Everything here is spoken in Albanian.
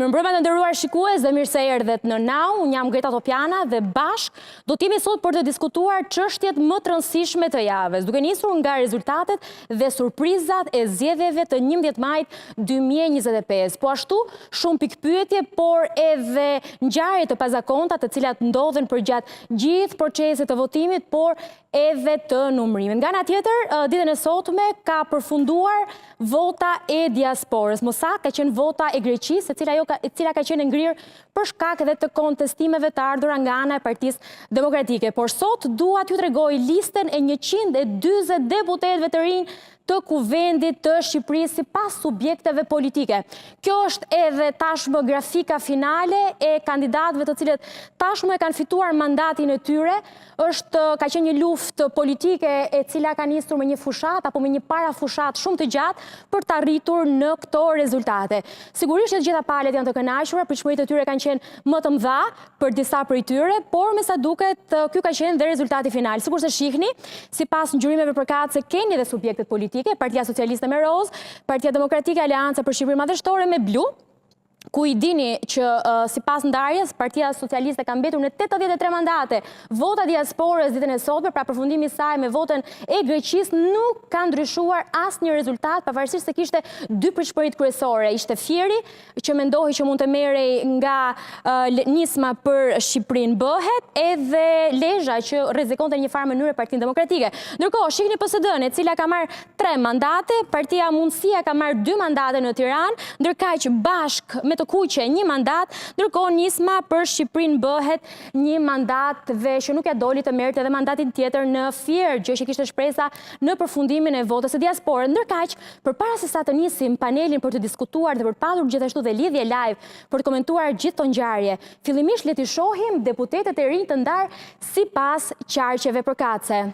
Mirëmbrëma të nderuar shikues dhe mirë se erdhët në Now. Unë jam Greta Topiana dhe bashk do t'jemi sot për të diskutuar çështjet më të rëndësishme të javës, duke nisur nga rezultatet dhe surprizat e zgjedhjeve të 11 majit 2025. Po ashtu, shumë pikpyetje, por edhe ngjarje të pazakonta të cilat ndodhen përgjatë gjithë procesit të votimit, por edhe të numërimit. Nga ana tjetër, ditën e sotme ka përfunduar vota e diasporës. Më saktë ka qenë vota e Greqisë, e cila ka qenë ngrirë për shkak edhe të kontestimeve të ardhura nga ana e Partisë Demokratike. Por sot dua t'ju tregoj listën e 140 deputetëve të rinj të Kuvendit të Shqipërisë sipas subjekteve politike. Kjo është edhe tashmë grafika finale e kandidatëve të cilët tashmë e kanë fituar mandatin e tyre. Ka qenë një luftë politike e cila ka nisur me një fushat apo me një parafushat shumë të gjatë për të arritur në këto rezultate. Sigurisht që të gjitha palët janë të kënaqura, pritshmëritë e tyre kanë qenë më të mëdha për disa prej tyre, por me sa duket ky ka qenë dhe rezultati final. Sikur se shihni, sipas ngjyrimeve përkatëse keni dhe subjektet politike, Partia Socialiste me rozë, Partia Demokratike Aleanca për Shqipërinë Madhështore me blu, ku i dini që sipas ndarjes, Partia Socialiste ka mbetur në 83 mandate. Vota diasporës ditën e sotme, pra përfundimi i saj me votën e Greqisë, nuk ka ndryshuar asnjë rezultat, pavarësisht se kishte dy pritshmëritë kryesore. Ishte Fieri, që mendohej që mund të merrej nga nisma për Shqipërinë bëhet, edhe Lezhë, që rrezikonte në një farë mënyrë Partinë Demokratike. Ndërkohë, shihni PSD-n, e cila ka marrë 3 mandate, Partia Mundësia ka marrë 2 mandate në Tiranë, ndërkaq bashkë me të kuqe një mandat, ndërkohë nisma për Shqipërinë bëhet një mandat dhe që nuk ja doli të merrte edhe mandatin tjetër në Fier, gjë që kishte shpresa në përfundimin e votës së diasporës. Ndërkaq, përpara se sa të nisim panelin për të diskutuar dhe për të pasur gjithashtu dhe lidhje live për të komentuar gjithë këto ngjarje, fillimisht le të shohim deputetët e rinj të ndarë sipas qarqeve përkatëse.